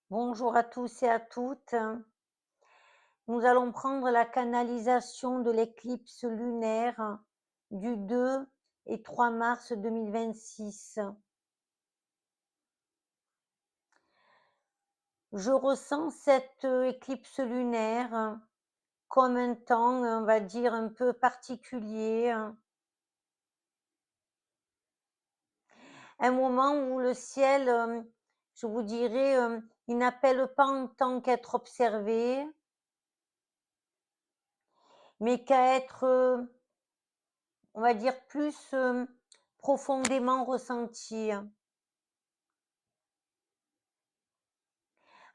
Bonjour à tous et à toutes. Nous allons prendre la canalisation de l'éclipse lunaire du 2 et 3 mars 2026. Je ressens cette éclipse lunaire comme un temps, on va dire, un peu particulier, un moment où le ciel, je vous dirais, il n'appelle pas en tant qu'être observé, mais qu'à être, on va dire, plus profondément ressenti.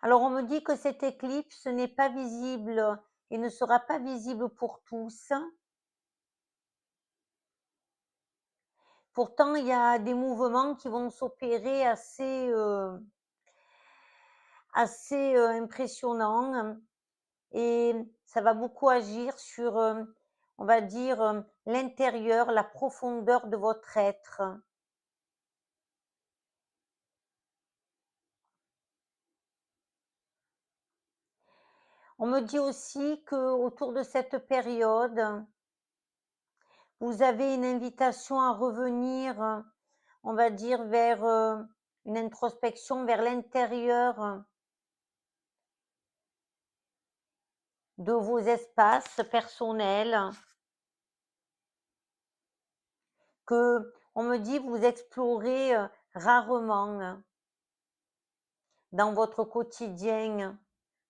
Alors on me dit que cette éclipse n'est pas visible et ne sera pas visible pour tous. Pourtant, il y a des mouvements qui vont s'opérer assez impressionnants et ça va beaucoup agir sur, on va dire, l'intérieur, la profondeur de votre être. On me dit aussi que autour de cette période, vous avez une invitation à revenir, on va dire vers, une introspection vers l'intérieur de vos espaces personnels, que on me dit vous explorez, rarement, dans votre quotidien,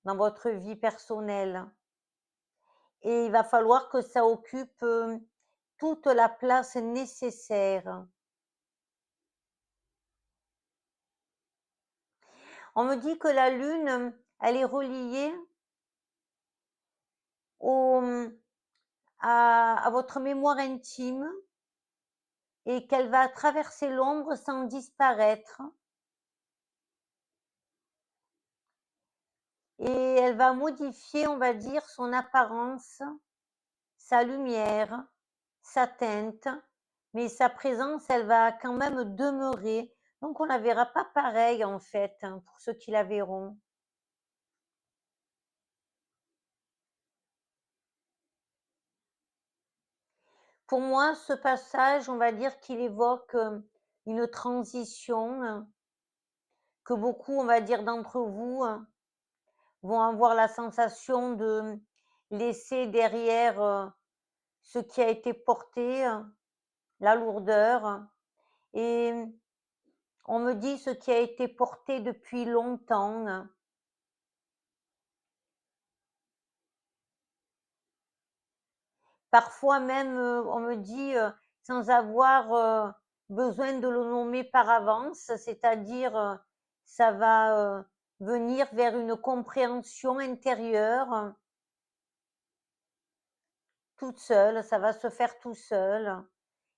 dans votre vie personnelle et il va falloir que ça occupe, toute la place nécessaire. On me dit que la lune, elle est reliée au, à votre mémoire intime et qu'elle va traverser l'ombre sans disparaître et elle va modifier, on va dire, son apparence, sa lumière, sa teinte, mais sa présence, elle va quand même demeurer. Donc on la verra pas pareil en fait, pour ceux qui la verront. Pour moi, ce passage, on va dire qu'il évoque, une transition, que beaucoup, on va dire, d'entre vous, vont avoir la sensation de laisser derrière, ce qui a été porté, la lourdeur et on me dit ce qui a été porté depuis longtemps. Parfois même, on me dit, sans avoir, besoin de le nommer par avance, c'est-à-dire, ça va, venir vers une compréhension intérieure, toute seule, ça va se faire tout seul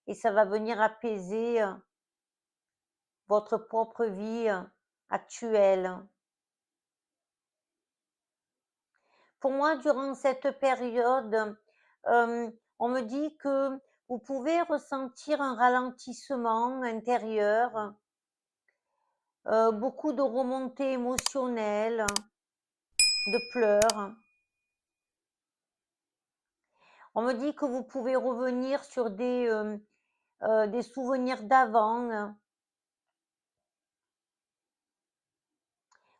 et ça va venir apaiser, votre propre vie, actuelle. Pour moi, durant cette période, on me dit que vous pouvez ressentir un ralentissement intérieur, beaucoup de remontées émotionnelles, de pleurs. On me dit que vous pouvez revenir sur des souvenirs d'avant,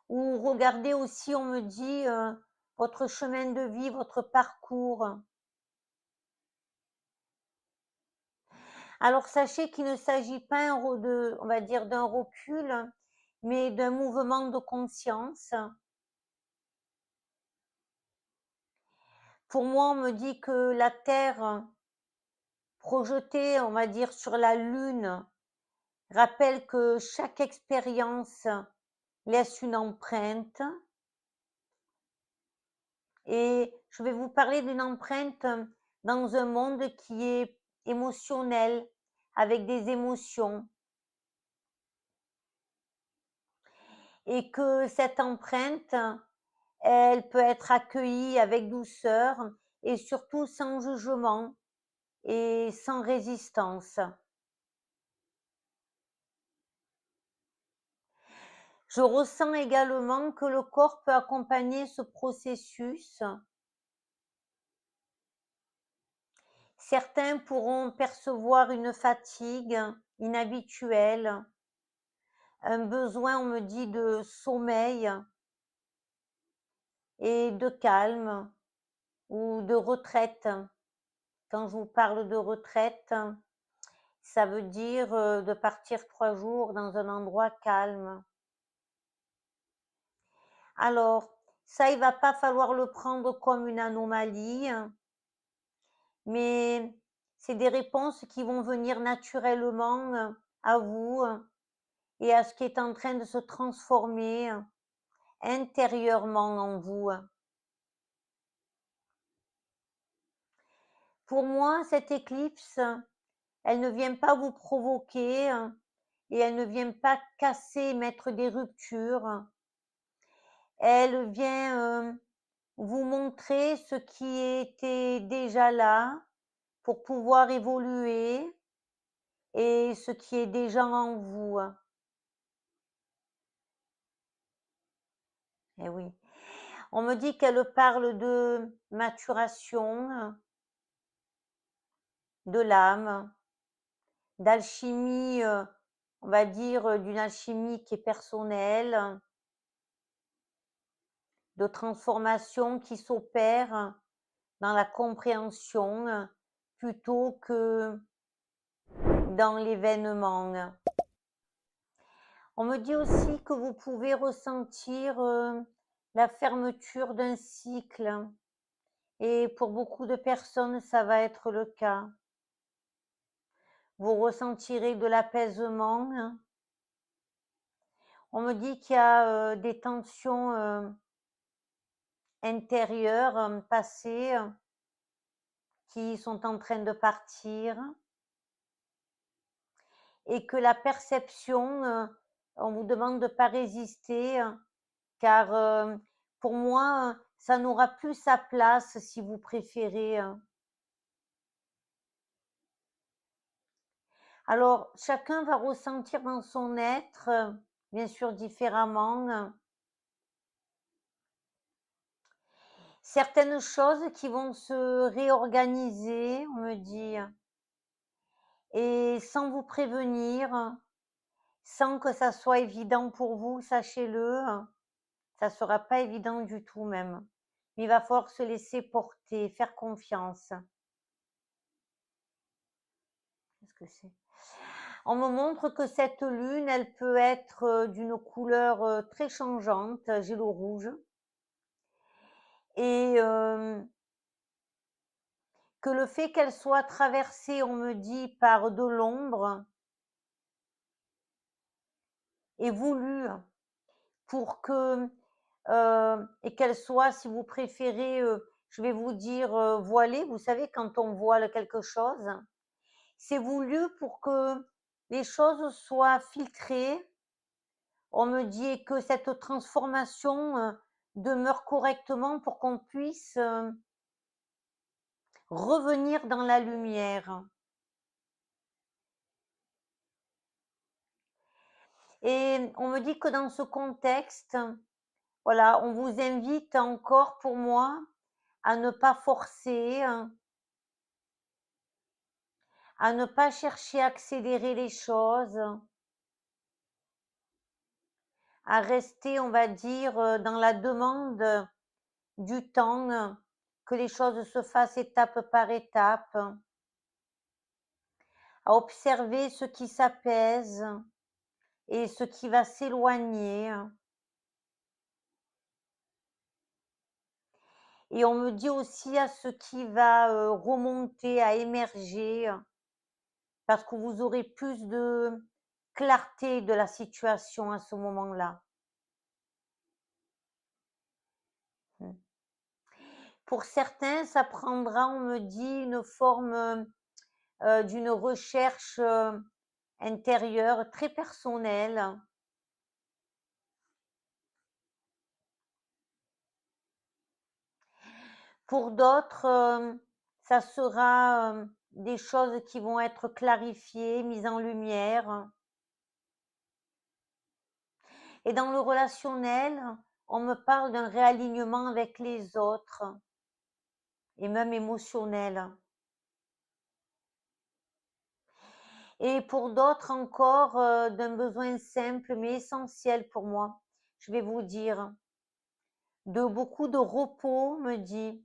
ou regarder aussi, on me dit, votre chemin de vie, votre parcours. Alors sachez qu'il ne s'agit pas un re de on va dire d'un recul, mais d'un mouvement de conscience. Pour moi, on me dit que la Terre, projetée, on va dire, sur la Lune, rappelle que chaque expérience laisse une empreinte et je vais vous parler d'une empreinte dans un monde qui est émotionnel, avec des émotions et que cette empreinte, elle peut être accueillie avec douceur et surtout sans jugement et sans résistance. Je ressens également que le corps peut accompagner ce processus. Certains pourront percevoir une fatigue inhabituelle, un besoin, on me dit, de sommeil et de calme ou de retraite. Quand je vous parle de retraite, ça veut dire de partir 3 jours dans un endroit calme. Alors, ça, il va pas falloir le prendre comme une anomalie, mais c'est des réponses qui vont venir naturellement à vous et à ce qui est en train de se transformer intérieurement en vous. Pour moi, cette éclipse, elle ne vient pas vous provoquer et elle ne vient pas casser, mettre des ruptures. Elle vient vous montrer ce qui était déjà là pour pouvoir évoluer et ce qui est déjà en vous. Eh oui. On me dit qu'elle parle de maturation, de l'âme, d'alchimie, on va dire d'une alchimie qui est personnelle, de transformation qui s'opère dans la compréhension plutôt que dans l'événement. On me dit aussi que vous pouvez ressentir la fermeture d'un cycle et pour beaucoup de personnes, ça va être le cas. Vous ressentirez de l'apaisement. On me dit qu'il y a des tensions intérieures, passées, qui sont en train de partir et que la perception, on vous demande de ne pas résister, car pour moi, ça n'aura plus sa place si vous préférez. Alors, chacun va ressentir dans son être, bien sûr différemment, certaines choses qui vont se réorganiser, on me dit, et sans vous prévenir, sans que ça soit évident pour vous, sachez-le, ça sera pas évident du tout même. Mais il va falloir se laisser porter, faire confiance. Qu'est-ce que c'est? On me montre que cette lune, elle peut être d'une couleur très changeante, j'ai le rouge, et que le fait qu'elle soit traversée, on me dit, par de l'ombre, est voulu pour que, et qu'elle soit, si vous préférez, je vais vous dire, voilée. Vous savez, quand on voile quelque chose, c'est voulu pour que les choses soient filtrées. On me dit que cette transformation demeure correctement pour qu'on puisse revenir dans la lumière. Et on me dit que dans ce contexte, voilà, on vous invite encore, pour moi, à ne pas forcer, à ne pas chercher à accélérer les choses, à rester, on va dire, dans la demande du temps, que les choses se fassent étape par étape, à observer ce qui s'apaise et ce qui va s'éloigner. Et on me dit aussi à ce qui va remonter, à émerger, parce que vous aurez plus de clarté de la situation à ce moment-là. Mmh. Pour certains, ça prendra, on me dit, une forme d'une recherche intérieure très personnelle. Pour d'autres, ça sera des choses qui vont être clarifiées, mises en lumière. Et dans le relationnel, on me parle d'un réalignement avec les autres et même émotionnel. Et pour d'autres encore, d'un besoin simple mais essentiel pour moi, je vais vous dire, de beaucoup de repos, me dit,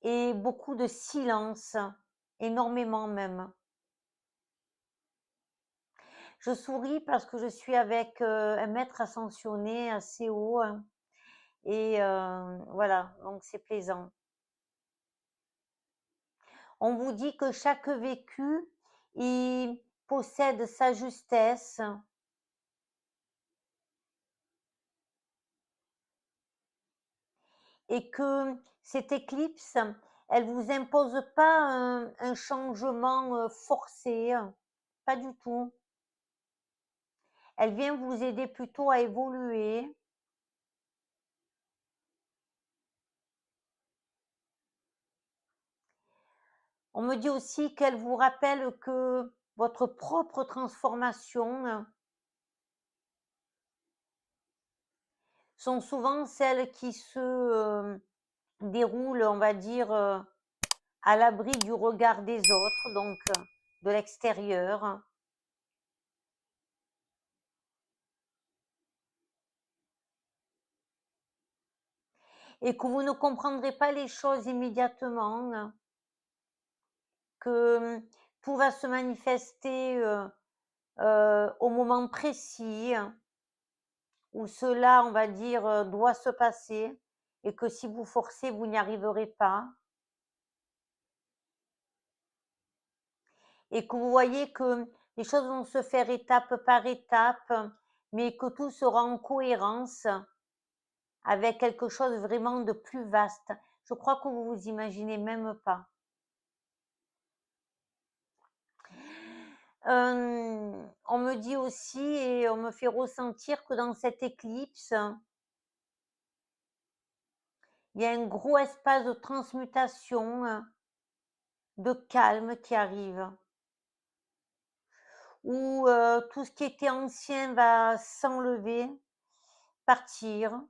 et beaucoup de silence, énormément même. Je souris parce que je suis avec, un maître ascensionné assez haut, hein, et voilà, donc c'est plaisant. On vous dit que chaque vécu, il possède sa justesse et que cette éclipse, elle vous impose pas un changement, forcé, pas du tout. Elle vient vous aider plutôt à évoluer. On me dit aussi qu'elle vous rappelle que votre propre transformation sont souvent celles qui se, déroulent, on va dire, à l'abri du regard des autres, donc de l'extérieur. Et que vous ne comprendrez pas les choses immédiatement, que tout va se manifester au moment précis où cela, on va dire, doit se passer et que si vous forcez, vous n'y arriverez pas. Et que vous voyez que les choses vont se faire étape par étape, mais que tout sera en cohérence avec quelque chose vraiment de plus vaste. Je crois que vous vous imaginez même pas. On me dit aussi et on me fait ressentir que dans cette éclipse, il y a un gros espace de transmutation, de calme qui arrive, où tout ce qui était ancien va s'enlever, partir.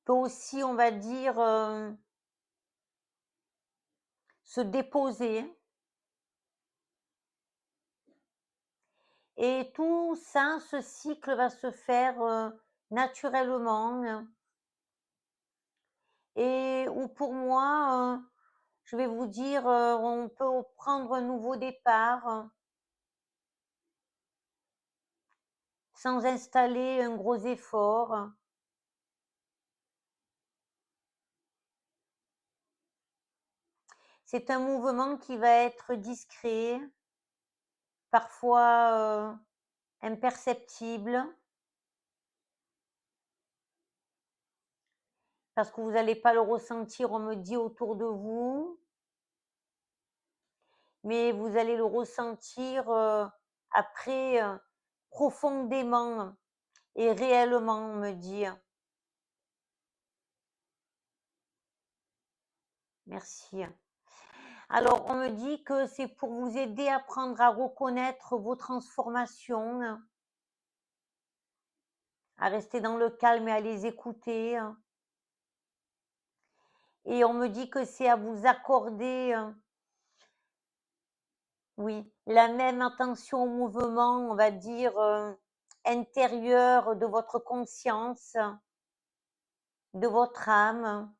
Peut aussi, on va dire, se déposer. Et tout ça, ce cycle va se faire naturellement. Et où pour moi, je vais vous dire, on peut prendre un nouveau départ sans installer un gros effort. C'est un mouvement qui va être discret, parfois imperceptible, parce que vous n'allez pas le ressentir, on me dit, autour de vous, mais vous allez le ressentir après profondément et réellement, on me dit. Merci. Alors, on me dit que c'est pour vous aider à apprendre à reconnaître vos transformations, à rester dans le calme et à les écouter. Et on me dit que c'est à vous accorder, oui, la même attention au mouvement, on va dire, intérieur de votre conscience, de votre âme.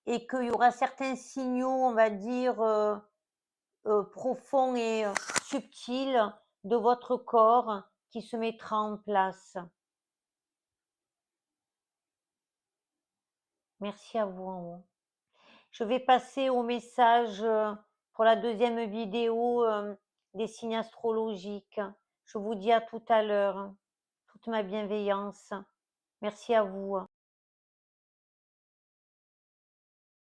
Et qu'il y aura certains signaux, on va dire, profonds et subtils de votre corps qui se mettra en place. Merci à vous en haut. Je vais passer au message pour la deuxième vidéo des signes astrologiques. Je vous dis à tout à l'heure. Toute ma bienveillance. Merci à vous.